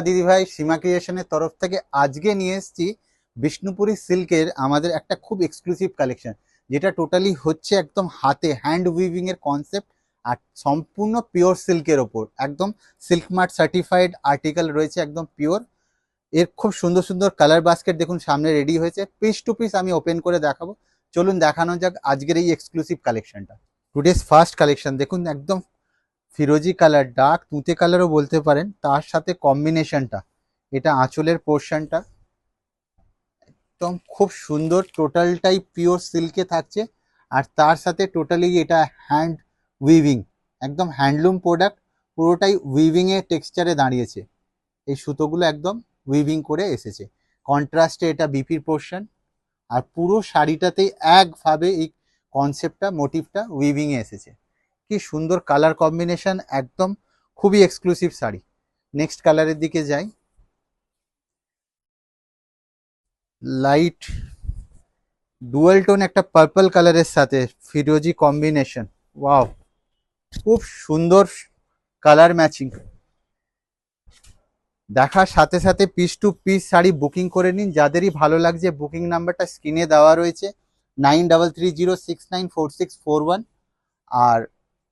দিদি ভাই সীমা ক্রিয়েশনের তরফ থেকে আজকে নিয়ে এসেছি বিষ্ণুপুরি সিল্কের আমাদের একটা খুব এক্সক্লুসিভ কালেকশন, যেটা টোটালি হচ্ছে একদম হাতে হ্যান্ড উইভিং এর কনসেপ্ট আর সম্পূর্ণ পিওর সিল্কের ওপর একদম সিল্ক মার্ট সার্টিফাইড আর্টিকেল রয়েছে, একদম পিওর। এর খুব সুন্দর সুন্দর কালার বাস্কেট দেখুন সামনে রেডি হয়েছে, পিস টু পিস আমি ওপেন করে দেখাবো। চলুন দেখানো যাক আজকের এই এক্সক্লুসিভ কালেকশনটা। টুডেজ ফার্স্ট কালেকশন দেখুন, একদম ফিরোজি কালার, ডার্ক তুঁতে কালারও বলতে পারেন, তার সাথে কম্বিনেশনটা, এটা আঁচলের পোর্শনটা একদম খুব সুন্দর, টোটালটাই পিওর সিল্কে থাকছে আর তার সাথে টোটালি এটা হ্যান্ড উইভিং, একদম হ্যান্ডলুম প্রোডাক্ট, পুরোটাই উইভিং এর টেক্সচারে দাঁড়িয়েছে। এই সুতোগুলো একদম উইভিং করে এসেছে, কন্ট্রাস্টে এটা বিপির পোর্শন আর পুরো শাড়িটাতেই একভাবে এই কনসেপ্টটা মোটিভটা উইভিং এ এসেছে। কি সুন্দর কালার কম্বিনেশন, একদম খুবই এক্সক্লুসিভ শাড়ি। নেক্সট কালারের দিকে যাই, লাইট ডুয়াল টোন একটা পার্পল কালারের সাথে ফিরোজি কম্বিনেশন, ওয়াও খুব সুন্দর কালার ম্যাচিং। দেখার সাথে সাথে piece to piece sari booking করে নিন, যাদেরই ভালো লাগছে। বুকিং নাম্বারটা স্ক্রিনে দেওয়া রয়েছে 9330694641 আর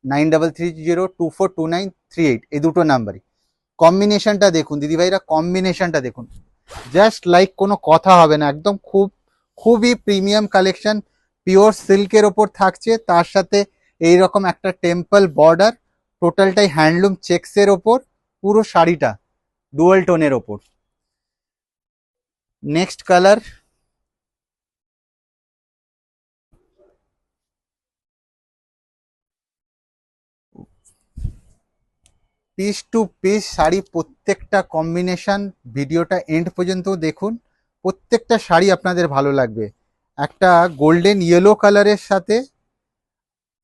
9330242938, এই দুটো নাম্বারই। কম্বিনেশনটা দেখুন দিদিভাইরা, কম্বিনেশনটা দেখুন, জাস্ট লাইক কোনো কথা হবে না, একদম খুবই প্রিমিয়াম কালেকশন, পিওর সিল্কের ওপর থাকছে, তার সাথে এইরকম একটা টেম্পল বর্ডার, টোটালটাই হ্যান্ডলুম চেক্সের ওপর, পুরো শাড়িটা ডুয়াল টোনের ওপর। Next colour, piece to piece sari, প্রত্যেকটা কম্বিনেশন, ভিডিওটা এন্ড পর্যন্ত দেখুন, প্রত্যেকটা শাড়ি আপনাদের ভালো লাগবে। একটা গোল্ডেন ইয়েলো কালারের সাথে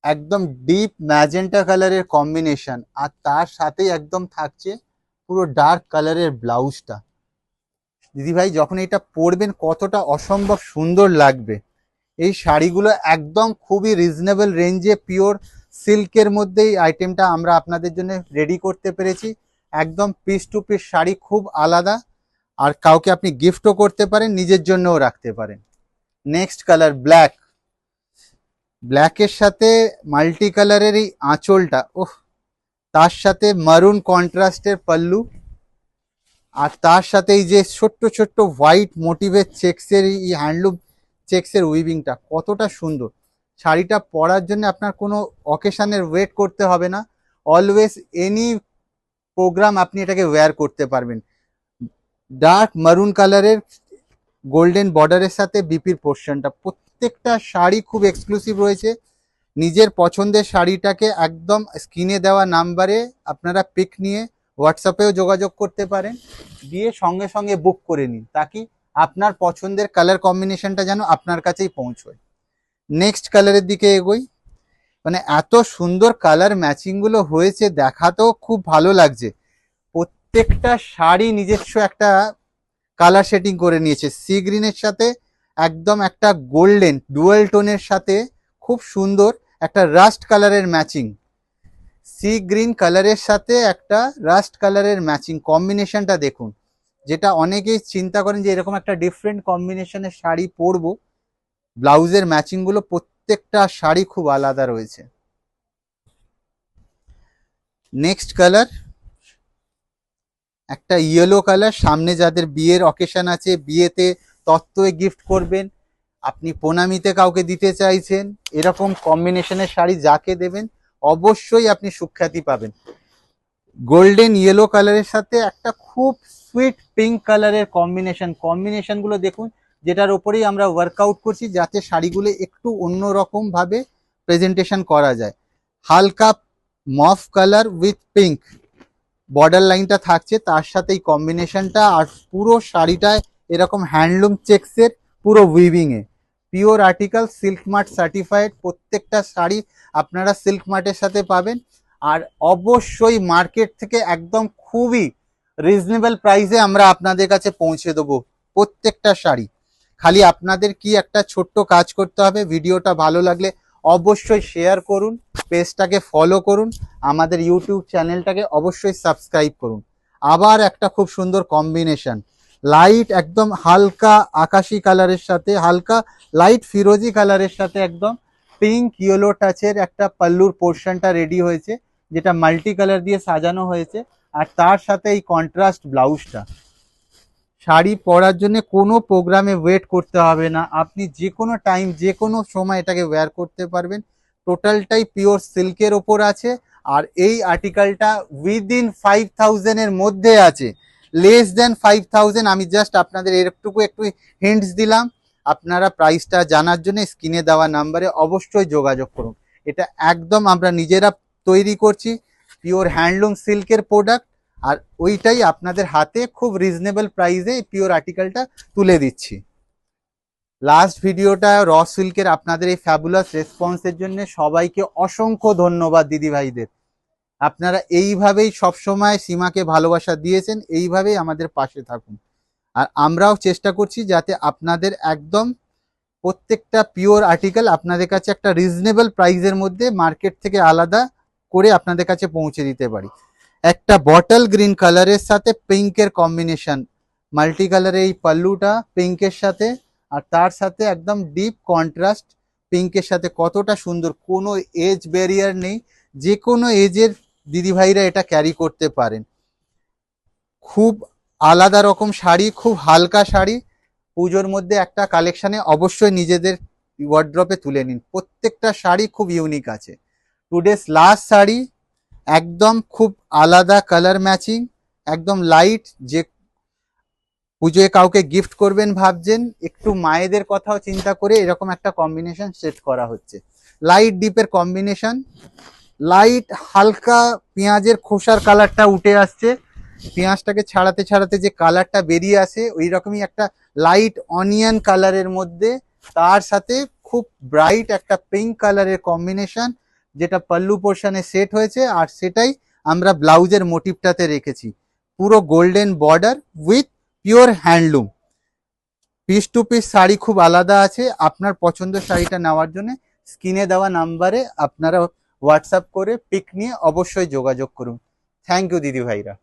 একদম ডিপ ম্যাজেন্টা কালারের কম্বিনেশন আর তার সাথেই একদম থাকছে পুরো ডার্ক কালারের ব্লাউজটা। দিদিভাই যখন এটা পরবেন কতটা অসম্ভব সুন্দর লাগবে। এই শাড়িগুলো একদম খুবই রিজনেবল রেঞ্জে পিওর সিল্কের মধ্যে এই আইটেমটা আমরা আপনাদের জন্য রেডি করতে পেরেছি। একদম পিস টু পিস শাড়ি, খুব আলাদা, আর কাউকে আপনি গিফটও করতে পারেন, নিজের জন্যও রাখতে পারেন। নেক্সট কালার ব্ল্যাক, ব্ল্যাকের সাথে মাল্টি কালারের এই আঁচলটা, ওহ, তার সাথে মারুন কন্ট্রাস্টের পাল্লু আর তার সাথে এই যে ছোট্ট ছোট্ট হোয়াইট মোটিভের চেক্সের এই হ্যান্ডলুম চেক্সের উইভিংটা কতটা সুন্দর। শাড়িটা পরার জন্য আপনার কোনো অকেশনের ওয়েট করতে হবে না, অলওয়েজ এনি প্রোগ্রাম আপনি এটাকে ওয়্যার করতে পারবেন। ডার্ক মারুন কালারের গোল্ডেন বর্ডারের সাথে বিপির পোর্শনটা, প্রত্যেকটা শাড়ি খুব এক্সক্লুসিভ রয়েছে। নিজের পছন্দের শাড়িটাকে একদম স্ক্রিনে দেওয়া নাম্বারে আপনারা পিক নিয়ে হোয়াটসঅ্যাপেও যোগাযোগ করতে পারেন, দিয়ে সঙ্গে সঙ্গে বুক করে নিন, তাকি আপনার পছন্দের কালার কম্বিনেশনটা যেন আপনার কাছেই পৌঁছয়। নেক্সট কালারের দিকে এগোই, মানে এত সুন্দর কালার ম্যাচিংগুলো হয়েছে, দেখাতেও খুব ভালো লাগছে। প্রত্যেকটা শাড়ি নিজস্ব একটা কালার সেটিং করে নিয়েছে, সি গ্রিনের সাথে একদম একটা গোল্ডেন ডুয়াল টোনের সাথে খুব সুন্দর একটা রাস্ট কালারের ম্যাচিং, সি গ্রিন কালারের সাথে একটা রাস্ট কালারের ম্যাচিং কম্বিনেশনটা দেখুন, যেটা অনেকেই চিন্তা করেন যে এরকম একটা ডিফারেন্ট কম্বিনেশনের শাড়ি পরবো। ব্লাউজের ম্যাচিংগুলো প্রত্যেকটা শাড়ি খুব আলাদা রয়েছে। নেক্সট কালার একটা ইয়েলো কালার, সামনে যাদের বিয়ের অকেশন আছে, বিয়েতে তত্ত্বয়ে গিফট করবেন, আপনি প্রণামীতে কাউকে দিতে চাইছেন, এরকম কম্বিনেশনের শাড়ি যাকে দেবেন অবশ্যই আপনি সুখ্যাতি পাবেন। গোল্ডেন ইয়েলো কালারের সাথে একটা খুব সুইট পিঙ্ক কালারের কম্বিনেশনগুলো দেখুন, যেটার ওপরেই আমরা ওয়ার্কআউট করছি, যাতে শাড়িগুলো একটু অন্যরকম ভাবে প্রেজেন্টেশন করা যায়। হালকা মফ কালার উইথ পিঙ্ক বর্ডার লাইনটা থাকছে, তার সাথে এই কম্বিনেশনটা, আর পুরো শাড়িটায় এরকম হ্যান্ডলুম চেক্সের পুরো উইভিং এ, pure article silk mart certified. প্রত্যেকটা শাড়ি আপনারা সিল্ক মার্টের সাথে পাবেন, আর অবশ্যই মার্কেট থেকে একদম খুবই রিজনেবল প্রাইসে আমরা আপনাদের কাছে পৌঁছে দেবো প্রত্যেকটা শাড়ি। খালি আপনাদের কি একটা ছোট্ট কাজ করতে হবে, ভিডিওটা ভালো লাগলে অবশ্যই শেয়ার করুন, পেজটাকে ফলো করুন, আমাদের ইউটিউব চ্যানেলটাকে অবশ্যই সাবস্ক্রাইব করুন। আবার একটা খুব সুন্দর কম্বিনেশন, লাইট একদম হালকা আকাশি কালারের সাথে হালকা লাইট ফিরোজি কালারের সাথে একদম পিঙ্ক ইয়েলো টাচের একটা পাল্লুর পোর্শনটা রেডি হয়েছে, যেটা মাল্টি কালার দিয়ে সাজানো হয়েছে। আর তার সাথে এই কন্ট্রাস্ট ব্লাউজটা। শাড়ি পরার জন্য কোনো প্রোগ্রামে ওয়েট করতে হবে না, আপনি যে কোনো টাইম যে কোনো সময় এটাকে ওয়্যার করতে পারবেন। টোটালটাই পিওর সিল্কের ওপর আছে। আর এই আর্টিকেলটা উইদিন 5000 এর মধ্যে আছে, লেস দেন 5000। আমি জাস্ট আপনাদের একটু হিন্টস দিলাম। আপনারা প্রাইসটা জানার জন্য স্ক্রিনে দেওয়া নাম্বারে অবশ্যই যোগাযোগ করুন। এটা একদম আমরা নিজেরা তৈরি করছি, পিওর হ্যান্ডলুম সিল্কের প্রোডাক্ট। আর ওইটাই আপনাদের হাতে খুব রিজনেবল প্রাইসে পিওর আর্টিকেলটা তুলে দিচ্ছি। লাস্ট ভিডিওটা র সিল্কের আপনাদের এই ফ্যাবুলাস রেসপন্সের জন্য সবাইকে অসংখ্য ধন্যবাদ দিদি ভাইদের। আপনারা এইভাবেই সবসময় সীমাকে ভালোবাসা দিয়েছেন, এইভাবেই আমাদের পাশে থাকুন। আর আমরাও চেষ্টা করছি যাতে আপনাদের একদম প্রত্যেকটা পিওর আর্টিকেল আপনাদের কাছে একটা রিজনেবল প্রাইসের মধ্যে মার্কেট থেকে আলাদা করে আপনাদের কাছে পৌঁছে দিতে পারি। একটা বটল গ্রিন কালারের সাথে পিঙ্কের কম্বিনেশন, মাল্টি কালারের এই পাল্লুটা পিঙ্কের সাথে, আর তার সাথে একদম ডিপ কন্ট্রাস্ট পিঙ্কের সাথে, কতটা সুন্দর। কোনো এজ ব্যারিয়ার নেই, যে কোনো এজের দিদিভাইরা এটা ক্যারি করতে পারেন। খুব আলাদা রকম শাড়ি, খুব হালকা শাড়ি, পুজোর মধ্যে একটা কালেকশানে অবশ্যই নিজেদের ওয়ার্ড্রপে তুলে নিন। প্রত্যেকটা শাড়ি খুব ইউনিক আছে। টুডেস লাস্ট শাড়ি, একদম খুব আলাদা কালার ম্যাচিং, একদম লাইট। যে পুজোয় কাউকে গিফট করবেন ভাবছেন, একটু মায়েদের কথাও চিন্তা করে এরকম একটা কম্বিনেশন সেট করা হচ্ছে। লাইট ডিপের কম্বিনেশন, লাইট হালকা পেঁয়াজের খোসার কালারটা উঠে আসছে, পেঁয়াজটাকে ছাড়াতে ছাড়াতে যে কালারটা বেরিয়ে আসে ওই রকমই একটা লাইট অনিয়ন কালারের মধ্যে, তার সাথে খুব ব্রাইট একটা পিঙ্ক কালারের কম্বিনেশন, যেটা পাল্লু পোর্শনে সেট হয়েছে। আর সেটাই আমরা ব্লাউজের মোটিভটাতে রেখেছি, পুরো golden border with pure handloom. Piece to piece sari খুব আলাদা আছে। আপনার পছন্দের শাড়িটা নেওয়ার জন্য স্ক্রিনে দেওয়া নাম্বারে আপনারা হোয়াটসঅ্যাপ করে পিক নিয়ে অবশ্যই যোগাযোগ করুন। থ্যাংক ইউ দিদি ভাইরা।